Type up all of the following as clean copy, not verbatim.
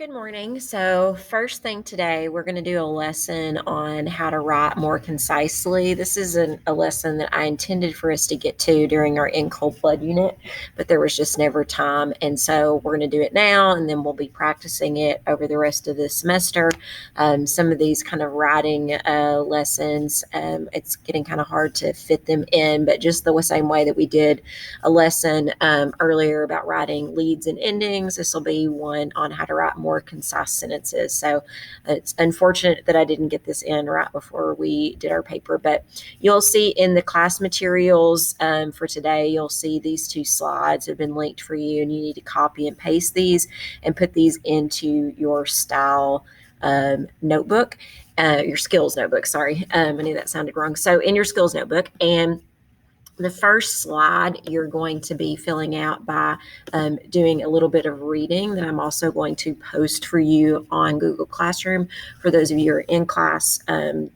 Good morning. So, first thing today, we're going to do a lesson on how to write more concisely. This is a lesson that I intended for us to get to during our in cold blood unit, but there was just never time. And so, we're going to do it now, and then we'll be practicing it over the rest of this semester. Some of these kind of writing lessons, it's getting kind of hard to fit them in, but just the same way that we did a lesson earlier about writing leads and endings, this will be one on how to write more concise sentences. So it's unfortunate that I didn't get this in right before we did our paper, but you'll see in the class materials for today, you'll see these two slides have been linked for you, and you need to copy and paste these and put these into your style notebook, your skills notebook. Sorry, I knew that sounded wrong. So in your skills notebook, and the first slide you're going to be filling out by doing a little bit of reading that I'm also going to post for you on Google Classroom. For those of you who are in class,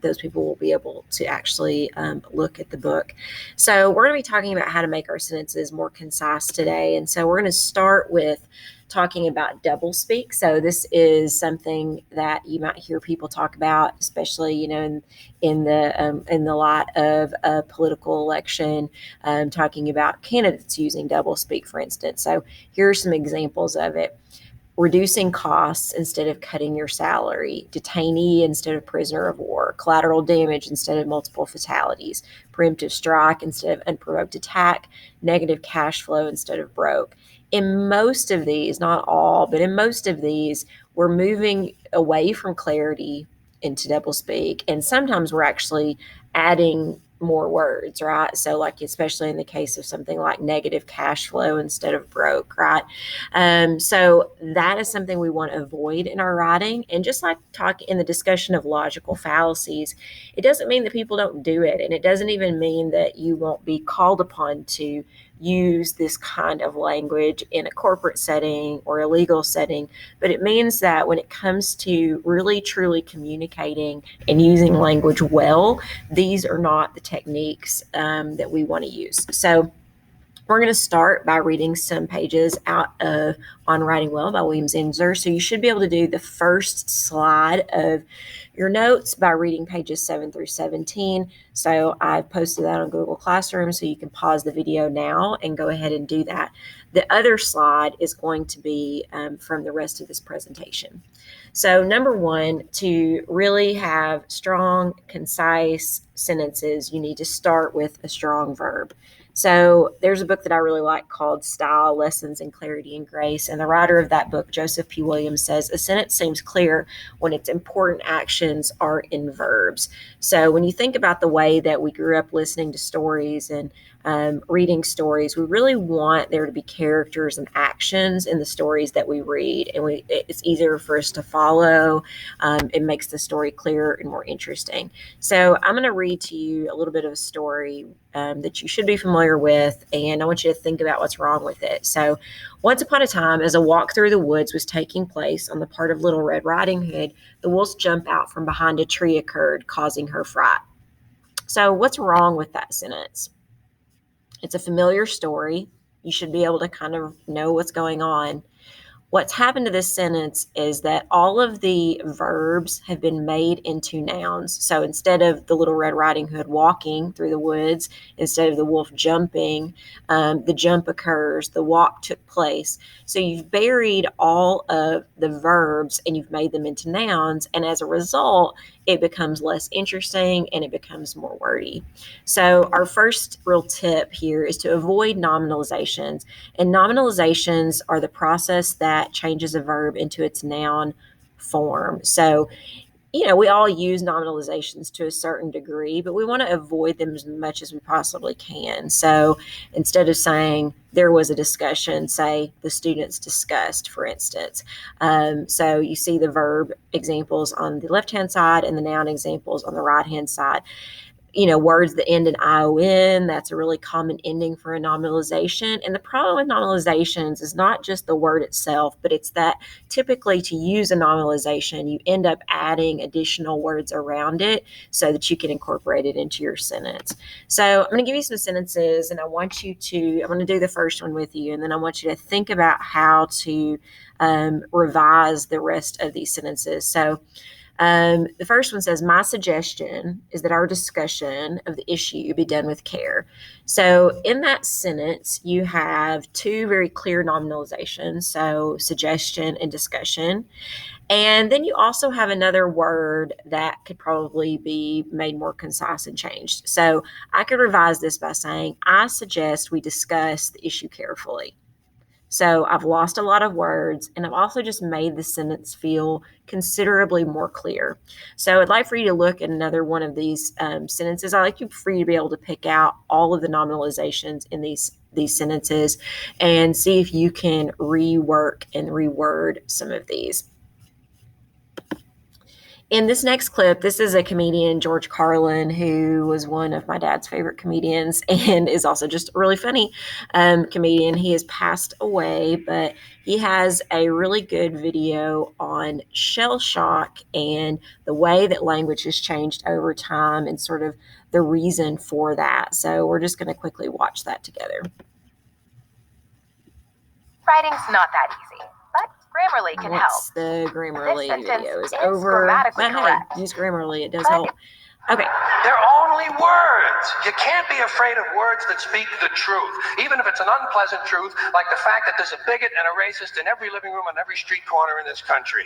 those people will be able to actually look at the book. So we're going to be talking about how to make our sentences more concise today. And so we're going to start with talking about doublespeak. So this is something that you might hear people talk about, especially in the light of a political election, talking about candidates using doublespeak, for instance. So here are some examples of it. Reducing costs instead of cutting your salary, detainee instead of prisoner of war, collateral damage instead of multiple fatalities, preemptive strike instead of unprovoked attack, negative cash flow instead of broke. In most of these, not all, but in most of these, we're moving away from clarity into doublespeak, and sometimes we're actually adding more words, right? So like, especially in the case of something like negative cash flow instead of broke, right? So that is something we want to avoid in our writing. And just like talk in the discussion of logical fallacies, it doesn't mean that people don't do it. And it doesn't even mean that you won't be called upon to use this kind of language in a corporate setting or a legal setting. But it means that when it comes to really truly communicating and using language well, these are not the techniques that we want to use. So we're going to start by reading some pages out of On Writing Well by William Zinsser. So you should be able to do the first slide of your notes by reading pages 7 through 17. So I've posted that on Google Classroom, so you can pause the video now and go ahead and do that. The other slide is going to be from the rest of this presentation. So number one, to really have strong, concise sentences, you need to start with a strong verb. So there's a book that I really like called Style, Lessons in Clarity and Grace. And the writer of that book, Joseph P. Williams, says a sentence seems clear when its important actions are in verbs. So when you think about the way that we grew up listening to stories and reading stories, we really want there to be characters and actions in the stories that we read. And it's easier for us to follow. It makes the story clearer and more interesting. So I'm going to read to you a little bit of a story that you should be familiar with, and I want you to think about what's wrong with it. So, once upon a time, as a walk through the woods was taking place on the part of Little Red Riding Hood, the wolf's jump out from behind a tree occurred, causing her fright. So, what's wrong with that sentence? It's a familiar story. You should be able to kind of know what's going on. What's happened to this sentence is that all of the verbs have been made into nouns. So instead of the Little Red Riding Hood walking through the woods, instead of the wolf jumping, the jump occurs, the walk took place. So you've buried all of the verbs and you've made them into nouns. And as a result, it becomes less interesting and it becomes more wordy. So our first real tip here is to avoid nominalizations. And nominalizations are the process that changes a verb into its noun form. So, we all use nominalizations to a certain degree, but we want to avoid them as much as we possibly can. So instead of saying there was a discussion, say the students discussed, for instance. So you see the verb examples on the left-hand side and the noun examples on the right-hand side. words that end in ION. That's a really common ending for a nominalization. And the problem with nominalizations is not just the word itself, but it's that typically to use a nominalization, you end up adding additional words around it so that you can incorporate it into your sentence. So I'm going to give you some sentences, and I'm going to do the first one with you, and then I want you to think about how to revise the rest of these sentences. So the first one says, my suggestion is that our discussion of the issue be done with care. So in that sentence, you have two very clear nominalizations, so suggestion and discussion. And then you also have another word that could probably be made more concise and changed. So I could revise this by saying, I suggest we discuss the issue carefully. So I've lost a lot of words, and I've also just made the sentence feel considerably more clear. So I'd like for you to look at another one of these sentences. I'd like for you to be able to pick out all of the nominalizations in these sentences and see if you can rework and reword some of these. In this next clip, this is a comedian, George Carlin, who was one of my dad's favorite comedians and is also just a really funny comedian. He has passed away, but he has a really good video on shell shock and the way that language has changed over time and sort of the reason for that. So we're just going to quickly watch that together. Writing's not that easy, but Grammarly can help. The Grammarly This video is sentence is over. grammatically But correct. hey, use Grammarly. It does But- help. Okay. They're only words. You can't be afraid of words that speak the truth, even if it's an unpleasant truth, like the fact that there's a bigot and a racist in every living room on every street corner in this country.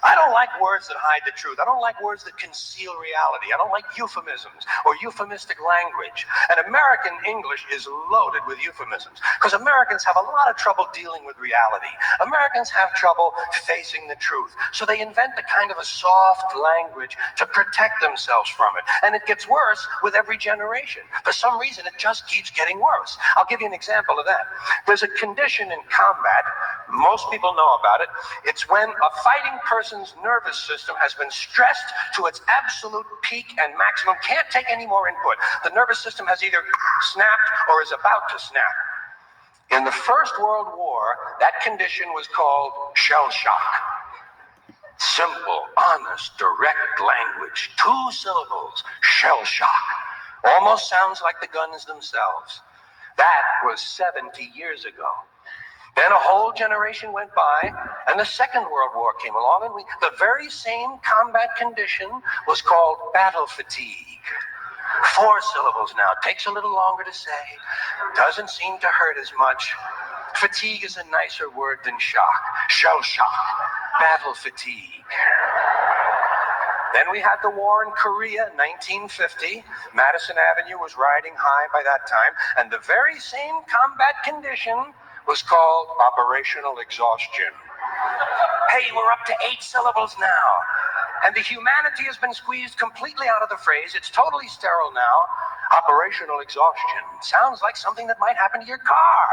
I don't like words that hide the truth. I don't like words that conceal reality. I don't like euphemisms or euphemistic language. And American English is loaded with euphemisms because Americans have a lot of trouble dealing with reality. Americans have trouble facing the truth. So they invent a kind of a soft language to protect themselves from it. And it gets worse with every generation. For some reason, it just keeps getting worse. I'll give you an example of that. There's a condition in combat, most people know about it. It's when a fighting person's nervous system has been stressed to its absolute peak and maximum, can't take any more input. The nervous system has either snapped or is about to snap. In the First World War, that condition was called shell shock. Simple, honest, direct language, 2 syllables, shell shock. Almost sounds like the guns themselves. That was 70 years ago. Then a whole generation went by, and the Second World War came along, and the very same combat condition was called battle fatigue. 4 syllables now. Takes a little longer to say. Doesn't seem to hurt as much. Fatigue is a nicer word than shock. Shell shock. Battle fatigue. Then we had the war in Korea, 1950. Madison Avenue was riding high by that time, and the very same combat condition was called operational exhaustion. Hey, we're up to 8 syllables now. And the humanity has been squeezed completely out of the phrase. It's totally sterile now. Operational exhaustion. Sounds like something that might happen to your car.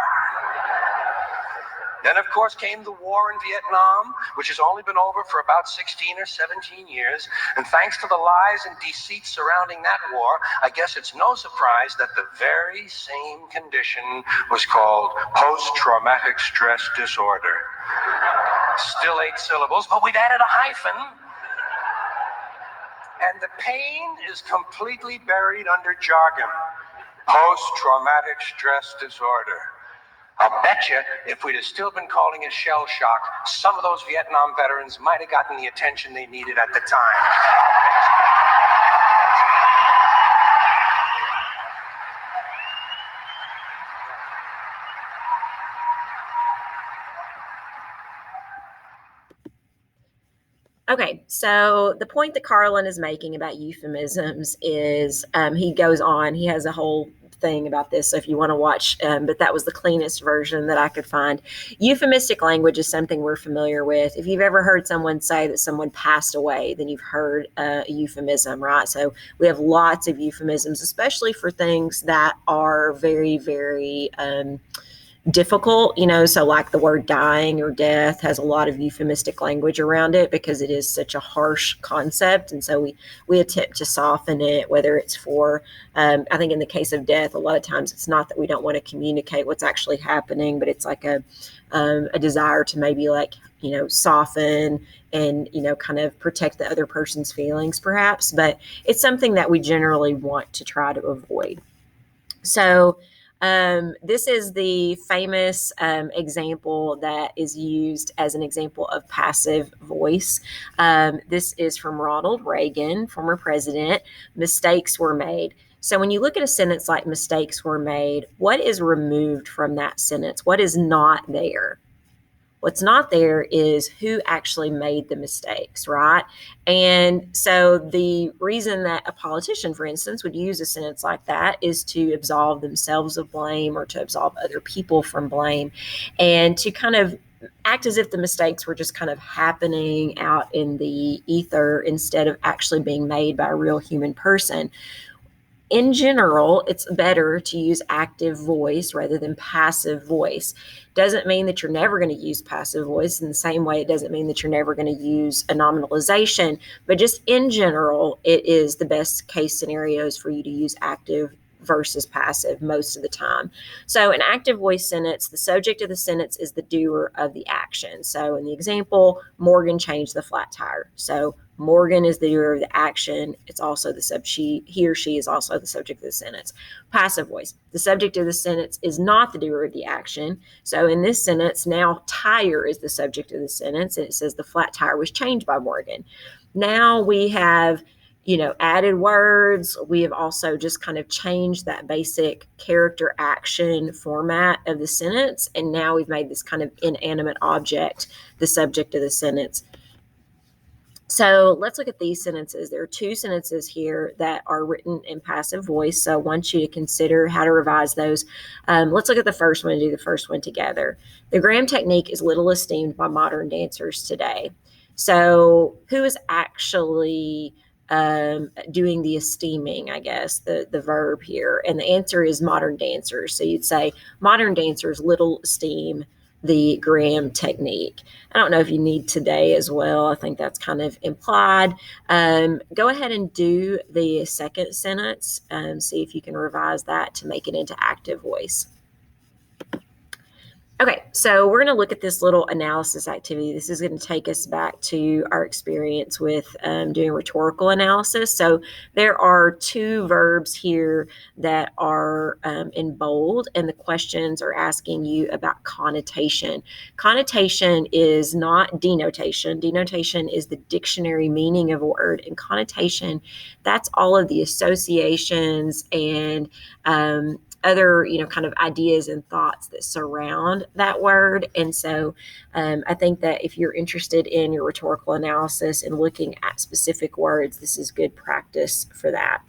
Then, of course, came the war in Vietnam, which has only been over for about 16 or 17 years. And thanks to the lies and deceit surrounding that war, I guess it's no surprise that the very same condition was called post-traumatic stress disorder. Still 8 syllables, but we've added a hyphen. And the pain is completely buried under jargon. Post-traumatic stress disorder. I'll bet you if we'd have still been calling it shell shock, some of those Vietnam veterans might have gotten the attention they needed at the time. Okay, so the point that Carlin is making about euphemisms is he goes on, he has a whole thing about this, so if you want to watch, but that was the cleanest version that I could find. Euphemistic language is something we're familiar with. If you've ever heard someone say that someone passed away, then you've heard a euphemism, right? So we have lots of euphemisms, especially for things that are very, very difficult, so like the word dying or death has a lot of euphemistic language around it because it is such a harsh concept. And so we attempt to soften it, whether it's for, I think in the case of death, a lot of times it's not that we don't want to communicate what's actually happening, but it's like a desire to maybe like, soften and, kind of protect the other person's feelings perhaps, but it's something that we generally want to try to avoid. So this is the famous example that is used as an example of passive voice. This is from Ronald Reagan, former president. Mistakes were made. So when you look at a sentence like mistakes were made, what is removed from that sentence? What is not there? What's not there is who actually made the mistakes, right? And so the reason that a politician, for instance, would use a sentence like that is to absolve themselves of blame or to absolve other people from blame and to kind of act as if the mistakes were just kind of happening out in the ether instead of actually being made by a real human person. In general, it's better to use active voice rather than passive voice. Doesn't mean that you're never going to use passive voice in the same way it doesn't mean that you're never going to use a nominalization, but just in general, it is the best case scenarios for you to use active versus passive most of the time. So an active voice sentence, the subject of the sentence is the doer of the action. So in the example, Morgan changed the flat tire. So Morgan is the doer of the action. It's also he or she is also the subject of the sentence. Passive voice. The subject of the sentence is not the doer of the action. So in this sentence, now tire is the subject of the sentence, and it says the flat tire was changed by Morgan. Now we have added words. We have also just kind of changed that basic character action format of the sentence. And now we've made this kind of inanimate object the subject of the sentence. So let's look at these sentences. There are two sentences here that are written in passive voice. So I want you to consider how to revise those. Let's look at the first one and do the first one together. The Graham technique is little esteemed by modern dancers today. So who is actually doing the esteeming, I guess, the verb here? And the answer is modern dancers. So you'd say modern dancers little esteem the Graham technique. I don't know if you need today as well. I think that's kind of implied. Go ahead and do the second sentence. See if you can revise that to make it into active voice. Okay, so we're going to look at this little analysis activity. This is going to take us back to our experience with doing rhetorical analysis. So there are two verbs here that are in bold, and the questions are asking you about connotation. Connotation is not denotation. Denotation is the dictionary meaning of a word, and connotation, that's all of the associations and other, kind of ideas and thoughts that surround that word. And so I think that if you're interested in your rhetorical analysis and looking at specific words, this is good practice for that.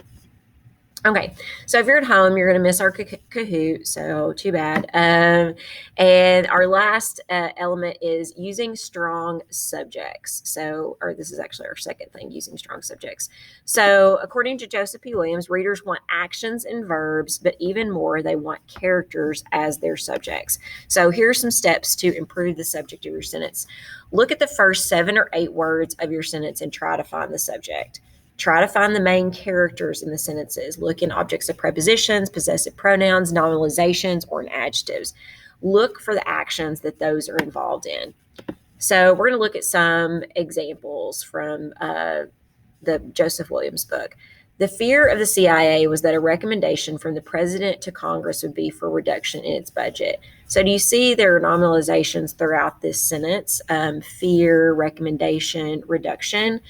Okay, so if you're at home, you're going to miss our Kahoot, so too bad. And our last element is using strong subjects. Or this is actually our second thing, using strong subjects. So according to Joseph P. Williams, readers want actions and verbs, but even more, they want characters as their subjects. So here are some steps to improve the subject of your sentence. Look at the first 7 or 8 words of your sentence and try to find the subject. Try to find the main characters in the sentences. Look in objects of prepositions, possessive pronouns, nominalizations, or in adjectives. Look for the actions that those are involved in. So we're going to look at some examples from the Joseph Williams book. The fear of the CIA was that a recommendation from the president to Congress would be for reduction in its budget. So do you see there are nominalizations throughout this sentence? Fear, recommendation, reduction.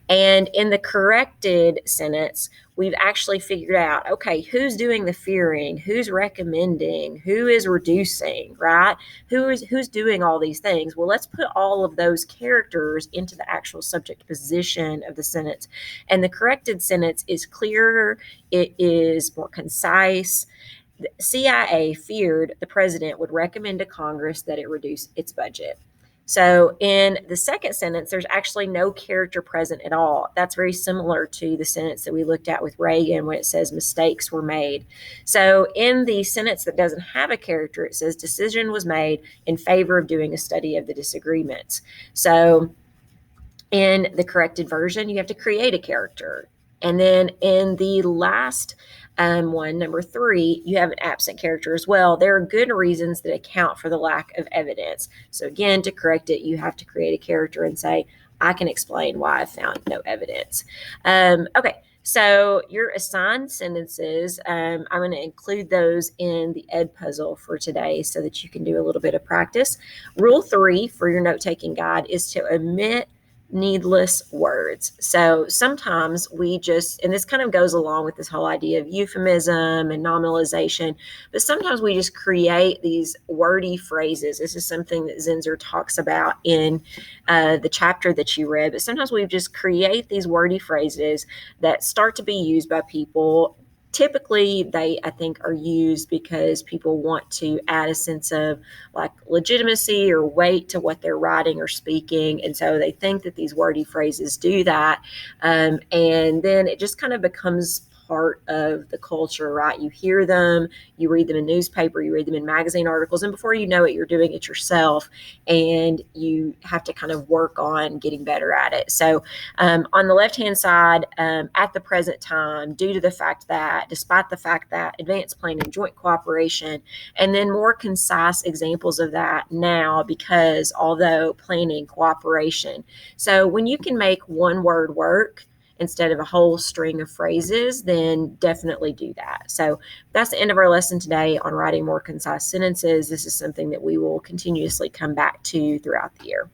And in the corrected sentence, we've actually figured out, okay, who's doing the fearing, who's recommending, who is reducing, right? Who's doing all these things? Well, let's put all of those characters into the actual subject position of the sentence. And the corrected sentence is clearer, it is more concise. The CIA feared the president would recommend to Congress that it reduce its budget. So in the second sentence, there's actually no character present at all. That's very similar to the sentence that we looked at with Reagan when it says mistakes were made. So in the sentence that doesn't have a character, it says decision was made in favor of doing a study of the disagreements. So in the corrected version, you have to create a character. And then in the last one, number 3, you have an absent character as well. There are good reasons that account for the lack of evidence. So again, to correct it, you have to create a character and say, I can explain why I found no evidence. Okay, so your assigned sentences, I'm going to include those in the Edpuzzle for today so that you can do a little bit of practice. Rule 3 for your note-taking guide is to omit needless words. So sometimes we just, and this kind of goes along with this whole idea of euphemism and nominalization, but sometimes we just create these wordy phrases. This is something that Zinsser talks about in the chapter that you read, but sometimes we just create these wordy phrases that start to be used by people. Typically, they, I think, are used because people want to add a sense of like legitimacy or weight to what they're writing or speaking. And so they think that these wordy phrases do that. And then it just kind of becomes part of the culture, right? You hear them, you read them in newspaper, you read them in magazine articles, and before you know it, you're doing it yourself, and you have to kind of work on getting better at it. So on the left-hand side, at the present time, due to the fact that, despite the fact that, advanced planning, joint cooperation, and then more concise examples of that now, because, although, planning, cooperation. So when you can make one word work instead of a whole string of phrases, then definitely do that. So that's the end of our lesson today on writing more concise sentences. This is something that we will continuously come back to throughout the year.